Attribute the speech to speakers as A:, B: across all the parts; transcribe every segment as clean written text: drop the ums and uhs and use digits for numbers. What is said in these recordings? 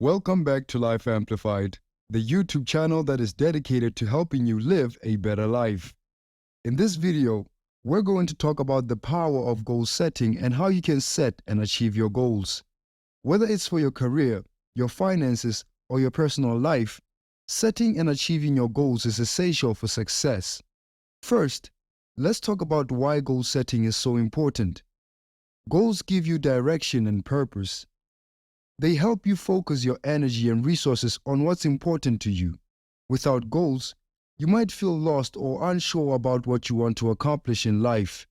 A: Welcome back to Life Amplified, the YouTube channel that is dedicated to helping you live a better life. In this video, we're going to talk about the power of goal setting and how you can set and achieve your goals. Whether it's for your career, your finances, or your personal life, setting and achieving your goals is essential for success. First, let's talk about why goal setting is so important. Goals give you direction and purpose. They help you focus your energy and resources on what's important to you. Without goals, you might feel lost or unsure about what you want to accomplish in life.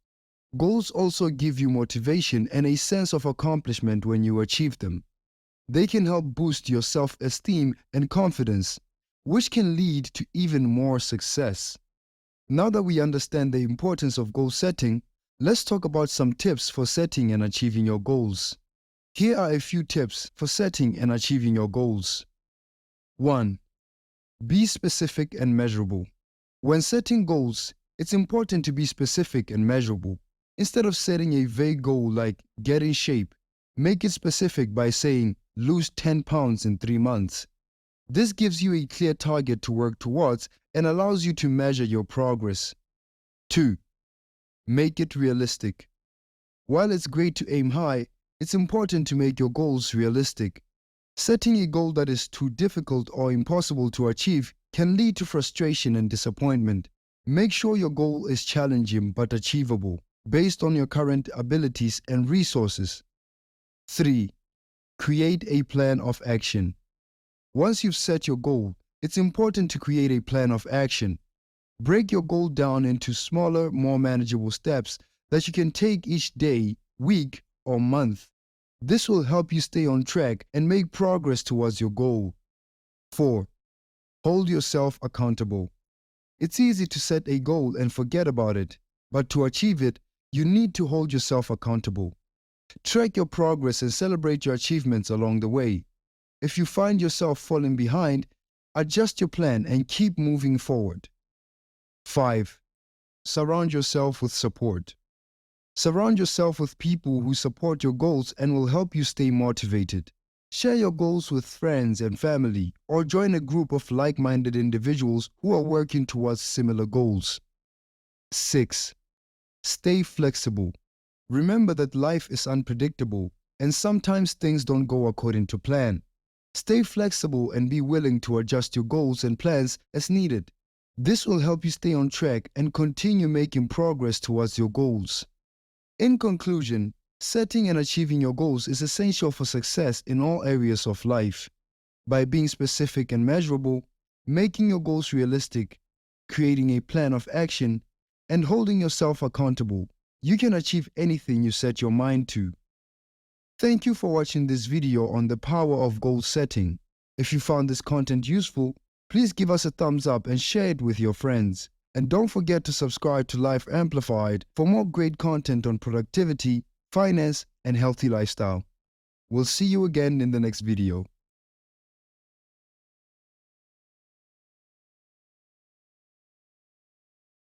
A: Goals also give you motivation and a sense of accomplishment when you achieve them. They can help boost your self-esteem and confidence, which can lead to even more success. Now that we understand the importance of goal setting, let's talk about some tips for setting and achieving your goals. Here are a few tips for setting and achieving your goals. 1. Be specific and measurable. When setting goals, it's important to be specific and measurable. Instead of setting a vague goal like get in shape, make it specific by saying lose 10 pounds in 3 months. This gives you a clear target to work towards and allows you to measure your progress. 2. Make it realistic. While it's great to aim high, it's important to make your goals realistic. Setting a goal that is too difficult or impossible to achieve can lead to frustration and disappointment. Make sure your goal is challenging but achievable, based on your current abilities and resources. 3. Create a plan of action. Once you've set your goal, it's important to create a plan of action. Break your goal down into smaller, more manageable steps that you can take each day, week, or month. This will help you stay on track and make progress towards your goal. 4. Hold yourself accountable. It's easy to set a goal and forget about it, but to achieve it, you need to hold yourself accountable. Track your progress and celebrate your achievements along the way. If you find yourself falling behind, adjust your plan and keep moving forward. 5. Surround yourself with support. Surround yourself with people who support your goals and will help you stay motivated. Share your goals with friends and family, or join a group of like-minded individuals who are working towards similar goals. 6. Stay flexible. Remember that life is unpredictable, and sometimes things don't go according to plan. Stay flexible and be willing to adjust your goals and plans as needed. This will help you stay on track and continue making progress towards your goals. In conclusion, setting and achieving your goals is essential for success in all areas of life. By being specific and measurable, making your goals realistic, creating a plan of action, and holding yourself accountable, you can achieve anything you set your mind to. Thank you for watching this video on the power of goal setting. If you found this content useful, please give us a thumbs up and share it with your friends. And don't forget to subscribe to Life Amplified for more great content on productivity, finance, and healthy lifestyle. We'll see you again in the next video.